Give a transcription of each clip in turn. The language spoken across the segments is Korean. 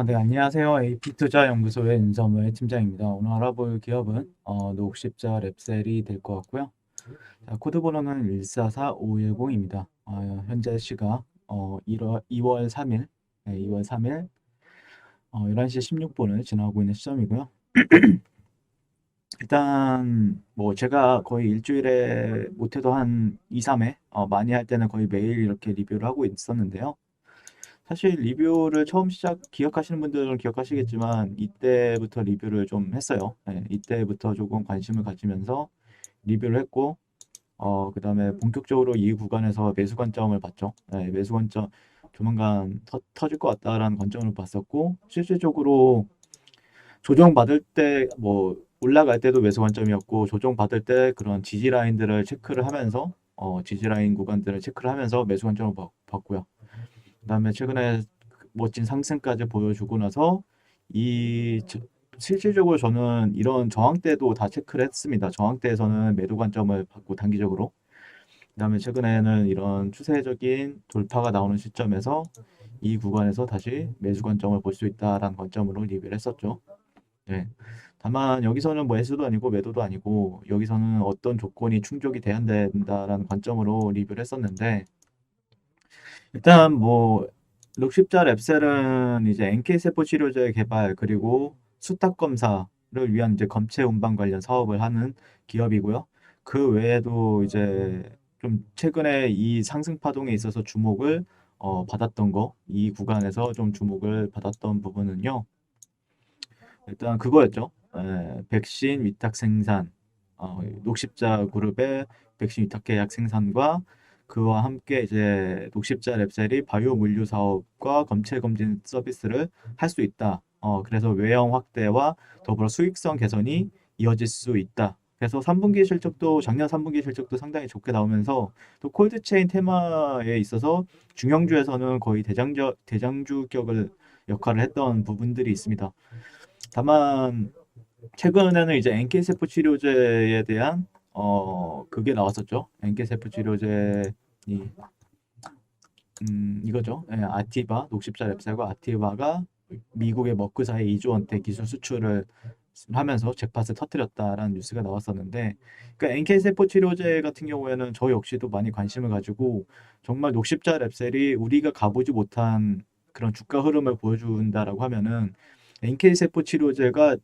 네, 안녕하세요. AP투자연구소의 윤서무의 팀장입니다. 오늘 알아볼 기업은 녹십자 랩셀이 될 것 같고요. 자, 코드 번호는 144510입니다. 현재 시각 2월 3일, 네, 2월 3일 11시 16분을 지나고 있는 시점이고요. 일단 뭐 제가 거의 일주일에 못해도 한 2, 3회, 많이 할 때는 거의 매일 이렇게 리뷰를 하고 있었는데요. 사실 리뷰를 처음 기억하시는 분들은 기억하시겠지만 이때부터 리뷰를 좀 했어요. 네, 이때부터 조금 관심을 가지면서 리뷰를 했고 그다음에 본격적으로 이 구간에서 매수 관점을 봤죠. 네, 매수 관점 조만간 터질 것 같다라는 관점을 봤었고 실질적으로 조정받을 때 뭐 올라갈 때도 매수 관점이었고 조정받을 때 그런 지지 라인들을 체크를 하면서 지지 라인 구간들을 체크를 하면서 매수 관점을 봤고요. 그다음에 최근에 멋진 상승까지 보여주고 나서 이 실질적으로 저는 이런 저항 때도 다 체크를 했습니다. 저항 때에서는 매도 관점을 받고 단기적으로. 그다음에 최근에는 이런 추세적인 돌파가 나오는 시점에서 이 구간에서 다시 매수 관점을 볼 수 있다라는 관점으로 리뷰를 했었죠. 네. 다만 여기서는 뭐 매수도 아니고 매도도 아니고 여기서는 어떤 조건이 충족이 돼야 된다라는 관점으로 리뷰를 했었는데 일단 뭐 록십자 랩셀은 이제 NK 세포 치료제 개발 그리고 수탁 검사를 위한 이제 검체 운반 관련 사업을 하는 기업이고요. 그 외에도 이제 좀 최근에 이 상승 파동에 있어서 주목을 받았던 거, 이 구간에서 좀 주목을 받았던 부분은요. 일단 그거였죠. 백신 위탁 생산, 녹십자 그룹의 백신 위탁 계약 생산과 그와 함께 이제 녹십자 랩셀이 바이오 물류 사업과 검체 검진 서비스를 할 수 있다. 그래서 외형 확대와 더불어 수익성 개선이 이어질 수 있다. 그래서 3분기 실적도 작년 3분기 실적도 상당히 좋게 나오면서 또 콜드체인 테마에 있어서 중형주에서는 거의 대장주격을 역할을 했던 부분들이 있습니다. 다만 최근에는 이제 NK세포 치료제에 대한 그게 나왔었죠. NK세포 치료제 이거죠. 아티바 녹십자 랩셀과 아티바가 미국의 머크사의 2조 원대 기술 수출을 하면서 잭팟을 터뜨렸다라는 뉴스가 나왔었는데, 그러니까 NK세포 치료제 같은 경우에는 저 역시도 많이 관심을 가지고 정말 녹십자 랩셀이 우리가 가보지 못한 그런 주가 흐름을 보여준다라고 하면은 NK세포 치료제가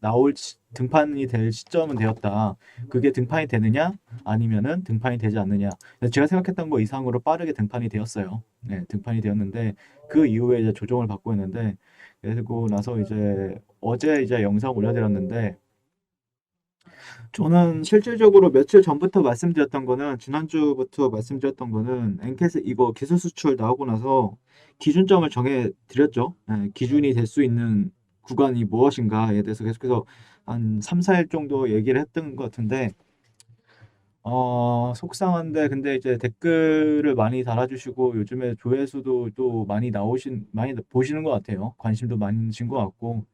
등판이 될 시점은 되었다. 그게 등판이 되느냐 아니면은 등판이 되지 않느냐. 제가 생각했던 거 이상으로 빠르게 등판이 되었어요. 네, 등판이 되었는데 그 이후에 이제 조정을 받고 있는데 그리고 나서 이제 어제 이제 영상 올려드렸는데 저는 실질적으로 며칠 전부터 말씀드렸던 거는 지난주부터 말씀드렸던 거는 엔캐스 이거 기술 수출 나오고 나서 기준점을 정해 드렸죠. 기준이 될 수 있는 구간이 무엇인가에 대해서 계속해서 한 3, 4일 정도 얘기를 했던 것 같은데 속상한데 근데 이제 댓글을 많이 달아주시고 요즘에 조회수도 또 많이 보시는 것 같아요. 관심도 많으신 것 같고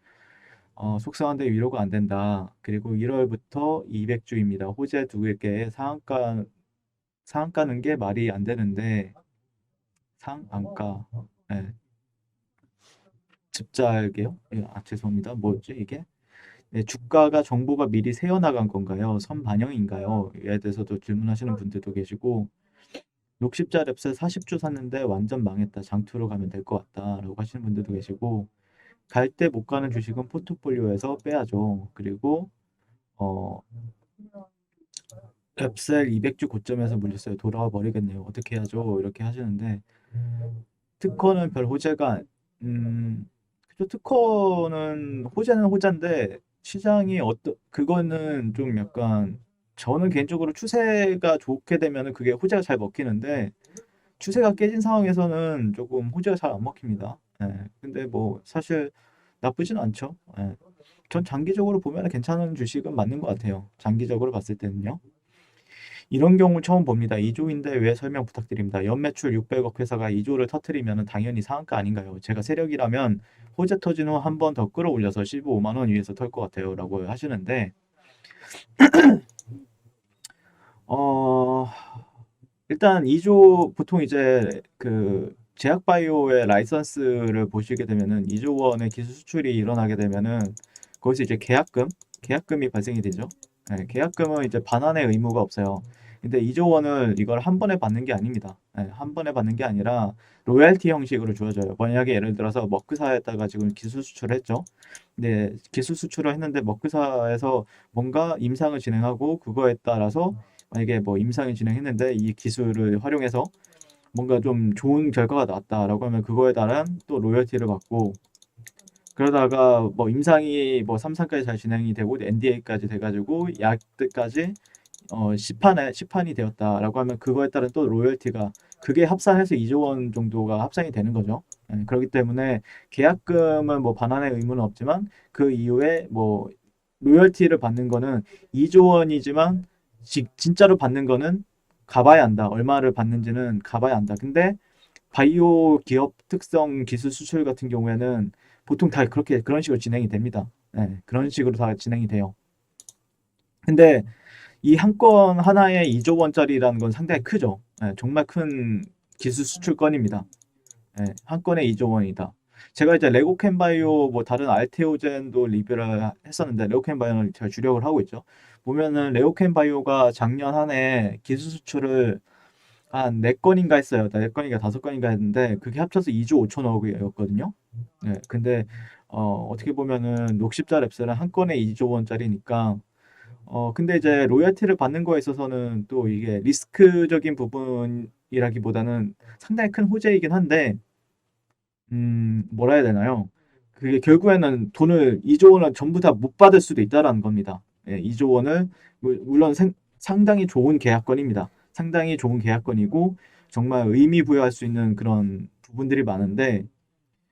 속상한데 위로가 안 된다. 그리고 1월부터 200주입니다. 호재 두 개에 상한가는 게 말이 안 되는데 상한가 네, 즙잘게요. 죄송합니다. 뭐였지 이게? 네, 주가가 정보가 미리 새어나간 건가요? 선반영인가요? 이에 대해서도 질문하시는 분들도 계시고 녹십자 랩셋 40주 샀는데 완전 망했다. 장투로 가면 될 것 같다. 라고 하시는 분들도 계시고 갈 때 못 가는 주식은 포트폴리오에서 빼야죠. 그리고 어, 랩셀 200주 고점에서 물렸어요. 돌아와 버리겠네요. 어떻게 해야죠? 이렇게 하시는데 특허는 별 호재가 그죠? 특허는 호재는 호재인데 시장이 그거는 좀 약간 저는 개인적으로 추세가 좋게 되면은 그게 호재가 잘 먹히는데 추세가 깨진 상황에서는 조금 호재가 잘 안 먹힙니다. 근데 뭐 사실 나쁘진 않죠. 전 장기적으로 보면 괜찮은 주식은 맞는 것 같아요. 장기적으로 봤을 때는요. 이런 경우 처음 봅니다. 2조인데 왜 설명 부탁드립니다. 연매출 600억 회사가 2조를 터트리면 당연히 상한가 아닌가요? 제가 세력이라면 호재 터진 후 한 번 더 끌어올려서 15만 원 위에서 털 것 같아요. 라고 하시는데 어, 일단 2조 보통 이제 그 제약바이오의 라이선스를 보시게 되면은 2조 원의 기술 수출이 일어나게 되면은 거기서 이제 계약금이 발생이 되죠. 예, 계약금은 이제 반환의 의무가 없어요. 근데 2조 원을 이걸 한 번에 받는 게 아닙니다. 예, 한 번에 받는 게 아니라 로열티 형식으로 주어져요. 만약에 예를 들어서 머크사에다가 지금 기술 수출을 했죠. 근데 기술 수출을 했는데 머크사에서 뭔가 임상을 진행하고 그거에 따라서 만약에 뭐 임상을 진행했는데 이 기술을 활용해서 뭔가 좀 좋은 결과가 나왔다라고 하면 그거에 따른 또 로열티를 받고 그러다가 뭐 임상이 뭐 3상까지 잘 진행이 되고 NDA까지 돼가지고 약까지 시판이 되었다라고 하면 그거에 따른 또 로열티가 그게 합산해서 2조 원 정도가 합산이 되는 거죠. 예, 그렇기 때문에 계약금은 뭐 반환의 의무는 없지만 그 이후에 뭐 로열티를 받는 거는 2조 원이지만 진짜로 받는 거는 가봐야 한다. 얼마를 받는지는 가봐야 한다. 근데 바이오 기업 특성 기술 수출 같은 경우에는 보통 다 그런 식으로 진행이 됩니다. 네, 그런 식으로 다 진행이 돼요. 근데 이 한 건 하나에 2조 원짜리라는 건 상당히 크죠. 네, 정말 큰 기술 수출 건입니다. 네, 한 건에 2조 원이다. 제가 이제 레고캔바이오 뭐 다른 알테오젠도 리뷰를 했었는데 레고캔바이오는 제가 주력을 하고 있죠. 보면은 레고캔바이오가 작년 한 해 기술 수출을 한 4건인가 했어요. 4건인가 5건인가 했는데 그게 합쳐서 2조 5천억이었거든요. 네, 근데 어떻게 보면은 녹십자 랩스는 한 건에 2조 원짜리니까 근데 이제 로열티를 받는 거에 있어서는 또 이게 리스크적인 부분이라기보다는 상당히 큰 호재이긴 한데 뭐라 해야 되나요? 그게 결국에는 돈을 2조 원을 전부 다 못 받을 수도 있다라는 겁니다. 예, 2조 원을 물론 상당히 좋은 계약건입니다. 상당히 좋은 계약건이고 정말 의미 부여할 수 있는 그런 부분들이 많은데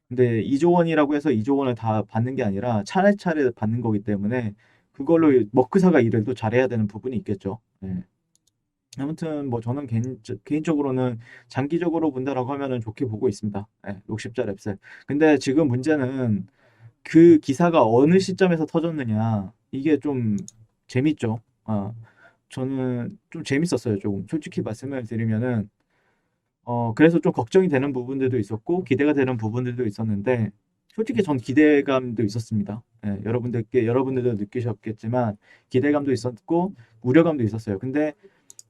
근데 2조 원이라고 해서 2조 원을 다 받는 게 아니라 차례차례 받는 거기 때문에 그걸로 먹구사가 일을 또 잘해야 되는 부분이 있겠죠. 예. 아무튼 뭐 저는 개인적으로는 장기적으로 본다라고 하면은 좋게 보고 있습니다. 예, 60자 랩셀. 근데 지금 문제는 그 기사가 어느 시점에서 터졌느냐 이게 좀 재밌죠. 저는 좀 재밌었어요. 조금 솔직히 말씀을 드리면은 그래서 좀 걱정이 되는 부분들도 있었고 기대가 되는 부분들도 있었는데 솔직히 전 기대감도 있었습니다. 예, 여러분들도 느끼셨겠지만 기대감도 있었고 우려감도 있었어요. 근데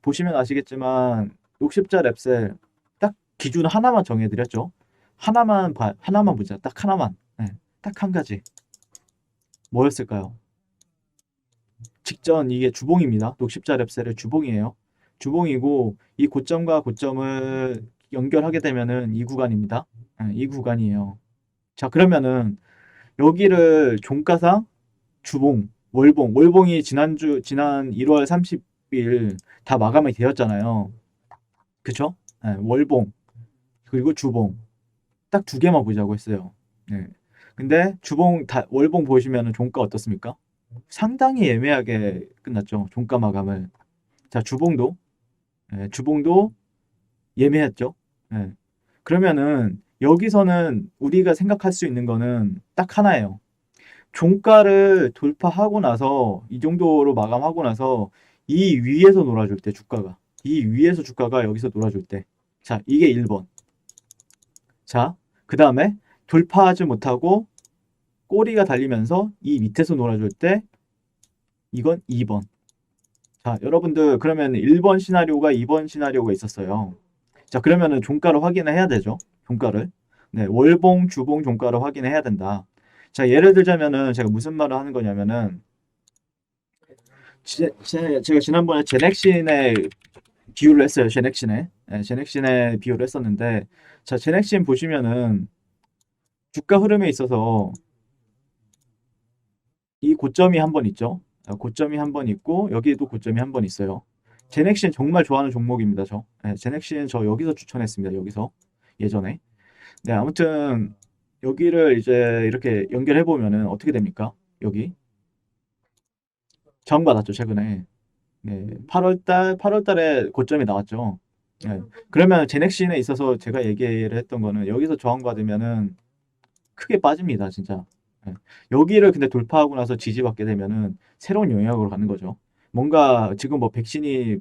보시면 아시겠지만 60자 랩셀 딱 기준 하나만 정해드렸죠. 하나만 보자. 딱 하나만. 네, 딱 한 가지. 뭐였을까요? 직전 이게 주봉입니다. 60자 랩셀의 주봉이에요. 주봉이고 이 고점과 고점을 연결하게 되면은 이 구간입니다. 네, 이 구간이에요. 자 그러면은 여기를 종가상 주봉, 월봉이 지난 1월 30일 다 마감이 되었잖아요. 그쵸? 네, 월봉 그리고 주봉 딱 두 개만 보자고 했어요. 네. 근데 월봉 보시면은 종가 어떻습니까? 상당히 애매하게 끝났죠. 종가 마감을. 자, 주봉도 예매했죠. 네. 그러면은 여기서는 우리가 생각할 수 있는 거는 딱 하나예요. 종가를 돌파하고 나서 이 정도로 마감하고 나서 이 위에서 놀아줄 때 주가가 이 위에서 주가가 여기서 놀아줄 때 자, 이게 1번. 자, 그 다음에 돌파하지 못하고 꼬리가 달리면서 이 밑에서 놀아줄 때 이건 2번. 자, 여러분들 그러면 1번 시나리오가 2번 시나리오가 있었어요. 자, 그러면은 종가를 확인을 해야 되죠. 종가를. 네, 월봉, 주봉 종가를 확인을 해야 된다. 자, 예를 들자면은 제가 무슨 말을 하는 거냐면은 제가 지난번에 제넥신의 비유를 했어요. 제넥신에. 네, 제넥신에 비유를 했었는데 자, 제넥신 보시면은 주가 흐름에 있어서 이 고점이 한 번 있죠. 고점이 한 번 있고 여기에도 고점이 한 번 있어요. 제넥신 정말 좋아하는 종목입니다. 제넥신 저 여기서 추천했습니다. 여기서 예전에. 네, 아무튼 여기를 이제 이렇게 연결해 보면은 어떻게 됩니까? 여기 저항받았죠 최근에. 네, 8월 달에 고점이 나왔죠. 네, 그러면 제넥신에 있어서 제가 얘기를 했던 거는 여기서 저항받으면은 크게 빠집니다, 진짜. 예. 여기를 근데 돌파하고 나서 지지받게 되면은 새로운 영역으로 가는 거죠. 뭔가 지금 뭐 백신에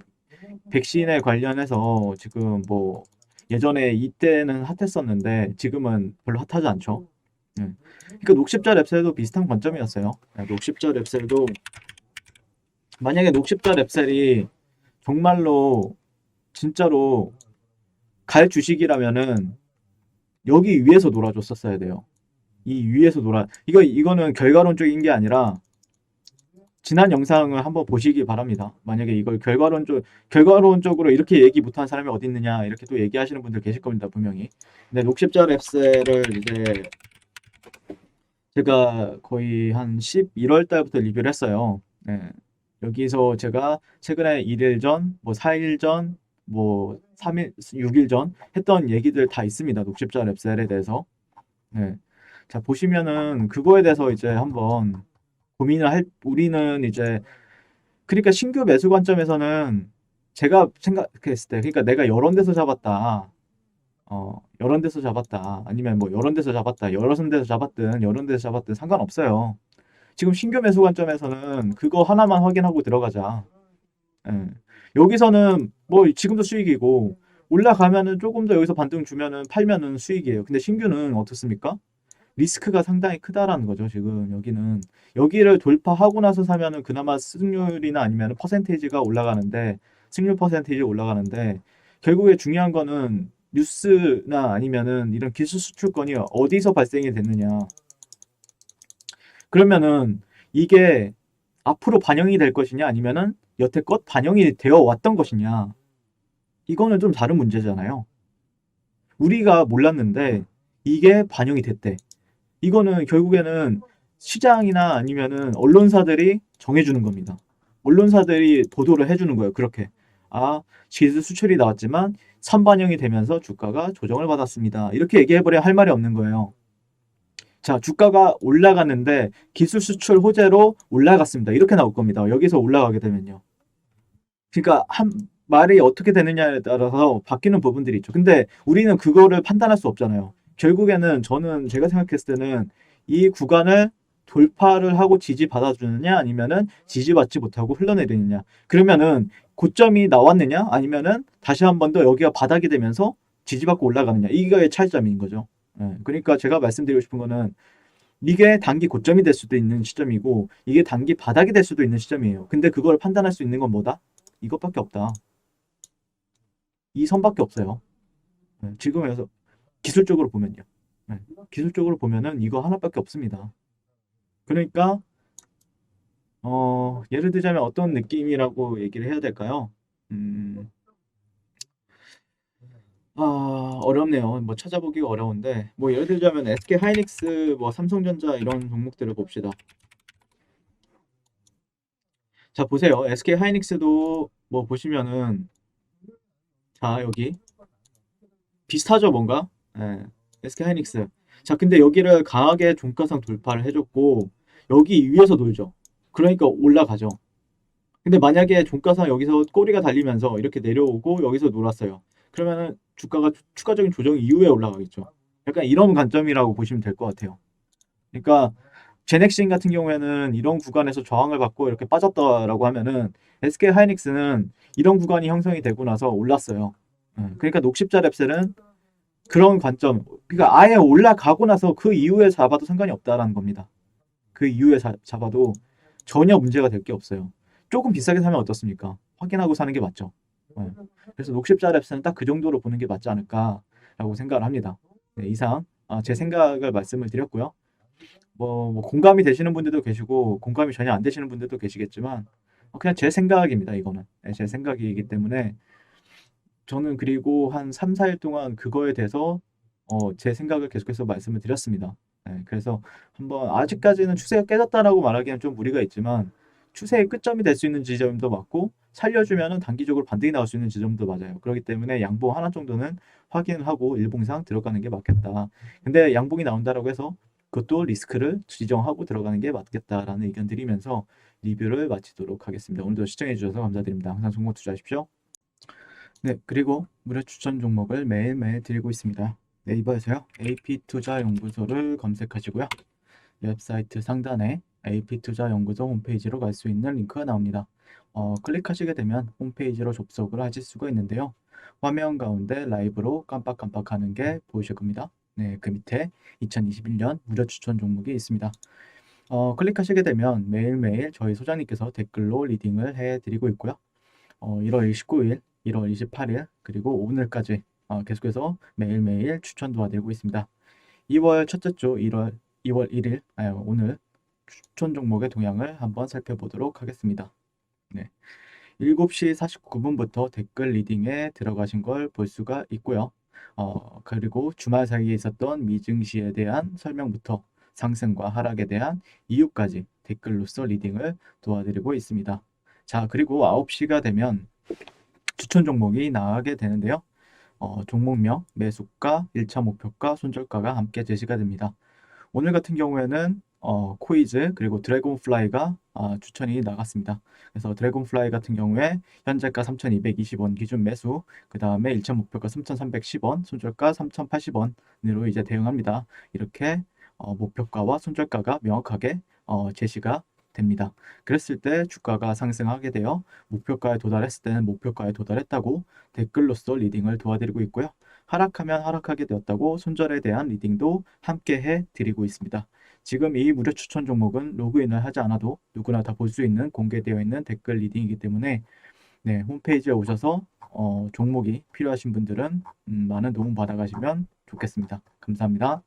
관련해서 지금 뭐 예전에 이때는 핫했었는데 지금은 별로 핫하지 않죠. 네. 그러니까 녹십자 랩셀도 비슷한 관점이었어요. 네, 녹십자 랩셀도 만약에 녹십자 랩셀이 정말로 진짜로 갈 주식이라면은 여기 위에서 놀아줬었어야 돼요. 이 위에서 놀아 이거는 결과론적인 게 아니라 지난 영상을 한번 보시기 바랍니다. 만약에 이걸 결과론적으로 이렇게 얘기 못하는 사람이 어디 있느냐 이렇게 또 얘기하시는 분들 계실 겁니다 분명히. 근데 녹십자 랩셀을 이제 제가 거의 한 11월 달부터 리뷰를 했어요. 네. 여기서 제가 최근에 1일 전, 뭐 4일 전, 뭐 3일, 6일 전 했던 얘기들 다 있습니다. 녹십자 랩셀에 대해서. 네. 자, 보시면은 그거에 대해서 이제 한번 우리는 이제, 그러니까 신규 매수 관점에서는 제가 생각했을 때, 그러니까 내가 여러 데서 잡았다. 여러 데서 잡았다. 아니면 뭐 여러 데서 잡았다. 여러 데서 잡았든 여러 데서 잡았든 상관없어요. 지금 신규 매수 관점에서는 그거 하나만 확인하고 들어가자. 예. 여기서는 뭐 지금도 수익이고 올라가면은 조금 더 여기서 반등 주면은 팔면은 수익이에요. 근데 신규는 어떻습니까? 리스크가 상당히 크다라는 거죠. 지금 여기를 돌파하고 나서 사면은 그나마 승률이나 아니면 퍼센테이지가 올라가는데 승률 퍼센테이지 올라가는데 결국에 중요한 거는 뉴스나 아니면은 이런 기술 수출권이 어디서 발생이 됐느냐. 그러면은 이게 앞으로 반영이 될 것이냐 아니면은 여태껏 반영이 되어 왔던 것이냐. 이거는 좀 다른 문제잖아요. 우리가 몰랐는데 이게 반영이 됐대. 이거는 결국에는 시장이나 아니면은 언론사들이 정해주는 겁니다. 언론사들이 보도를 해주는 거예요. 그렇게. 아, 지수 수출이 나왔지만 선반영이 되면서 주가가 조정을 받았습니다. 이렇게 얘기해버려야 할 말이 없는 거예요. 자, 주가가 올라갔는데 기술 수출 호재로 올라갔습니다. 이렇게 나올 겁니다. 여기서 올라가게 되면요. 그러니까 말이 어떻게 되느냐에 따라서 바뀌는 부분들이 있죠. 근데 우리는 그거를 판단할 수 없잖아요. 결국에는 제가 생각했을 때는 이 구간을 돌파를 하고 지지받아주느냐 아니면은 지지받지 못하고 흘러내리느냐. 그러면은 고점이 나왔느냐 아니면은 다시 한 번 더 여기가 바닥이 되면서 지지받고 올라가느냐. 이거의 차이점인 거죠. 예, 그러니까 제가 말씀드리고 싶은 거는 이게 단기 고점이 될 수도 있는 시점이고 이게 단기 바닥이 될 수도 있는 시점이에요. 근데 그걸 판단할 수 있는 건 뭐다? 이것밖에 없다. 이 선밖에 없어요. 네, 지금에서 기술적으로 보면요. 네, 기술적으로 보면은 이거 하나밖에 없습니다. 그러니까 예를 들자면 어떤 느낌이라고 얘기를 해야 될까요? 음, 어렵네요. 뭐 찾아보기가 어려운데 뭐 예를 들자면 SK 하이닉스, 뭐 삼성전자 이런 종목들을 봅시다. 자, 보세요. SK 하이닉스도 뭐 보시면은 자, 여기 비슷하죠, 뭔가? 예, SK 하이닉스. 자, 근데 여기를 강하게 종가상 돌파를 해줬고 여기 위에서 놀죠. 그러니까 올라가죠. 근데 만약에 종가상 여기서 꼬리가 달리면서 이렇게 내려오고 여기서 놀았어요. 그러면은 주가가 추가적인 조정 이후에 올라가겠죠. 약간 이런 관점이라고 보시면 될 것 같아요. 그러니까 제넥신 같은 경우에는 이런 구간에서 저항을 받고 이렇게 빠졌다라고 하면은 SK 하이닉스는 이런 구간이 형성이 되고 나서 올랐어요. 그러니까 녹십자 랩셀은 그런 관점, 그러니까 아예 올라가고 나서 그 이후에 잡아도 상관이 없다라는 겁니다. 그 이후에 잡아도 전혀 문제가 될 게 없어요. 조금 비싸게 사면 어떻습니까? 확인하고 사는 게 맞죠. 네. 그래서 녹십자 랩스는 딱 그 정도로 보는 게 맞지 않을까라고 생각을 합니다. 네, 이상 제 생각을 말씀을 드렸고요. 뭐 공감이 되시는 분들도 계시고 공감이 전혀 안 되시는 분들도 계시겠지만 그냥 제 생각입니다. 이거는 네, 제 생각이기 때문에 저는 그리고 한 3, 4일 동안 그거에 대해서 제 생각을 계속해서 말씀을 드렸습니다. 네, 그래서 한번 아직까지는 추세가 깨졌다라고 말하기는 좀 무리가 있지만 추세의 끝점이 될 수 있는 지점도 맞고 살려주면은 단기적으로 반등이 나올 수 있는 지점도 맞아요. 그렇기 때문에 양봉 하나 정도는 확인을 하고 일봉 이상 들어가는 게 맞겠다. 근데 양봉이 나온다라고 해서 그것도 리스크를 지정하고 들어가는 게 맞겠다라는 의견 드리면서 리뷰를 마치도록 하겠습니다. 오늘도 시청해 주셔서 감사드립니다. 항상 종목 투자하십시오. 네, 그리고 무료 추천 종목을 매일매일 드리고 있습니다. 네이버에서요, AP투자연구소를 검색하시고요. 웹사이트 상단에 AP투자연구소 홈페이지로 갈 수 있는 링크가 나옵니다. 클릭하시게 되면 홈페이지로 접속을 하실 수가 있는데요. 화면 가운데 라이브로 깜빡깜빡하는 게 보이실 겁니다. 네, 그 밑에 2021년 무료 추천 종목이 있습니다. 클릭하시게 되면 매일매일 저희 소장님께서 댓글로 리딩을 해드리고 있고요. 1월 29일, 1월 28일, 그리고 오늘까지 계속해서 매일매일 추천 도와드리고 있습니다. 2월 첫째 주 2월 1일, 오늘 추천 종목의 동향을 한번 살펴보도록 하겠습니다. 네. 7시 49분부터 댓글 리딩에 들어가신 걸 볼 수가 있고요. 그리고 주말 사이에 있었던 미증시에 대한 설명부터 상승과 하락에 대한 이유까지 댓글로서 리딩을 도와드리고 있습니다. 자, 그리고 9시가 되면 추천 종목이 나가게 되는데요. 종목명, 매수가, 1차 목표가, 손절가가 함께 제시가 됩니다. 오늘 같은 경우에는 코이즈 그리고 드래곤플라이가 추천이 나갔습니다. 그래서 드래곤플라이 같은 경우에 현재가 3,220원 기준 매수, 그 다음에 1차 목표가 3,310원, 손절가 3,080원으로 이제 대응합니다. 이렇게 목표가와 손절가가 명확하게 제시가 됩니다. 그랬을 때 주가가 상승하게 되어 목표가에 도달했을 때는 목표가에 도달했다고 댓글로서 리딩을 도와드리고 있고요. 하락하면 하락하게 되었다고 손절에 대한 리딩도 함께 해드리고 있습니다. 지금 이 무료 추천 종목은 로그인을 하지 않아도 누구나 다 볼 수 있는 공개되어 있는 댓글 리딩이기 때문에 네, 홈페이지에 오셔서 종목이 필요하신 분들은 많은 도움 받아가시면 좋겠습니다. 감사합니다.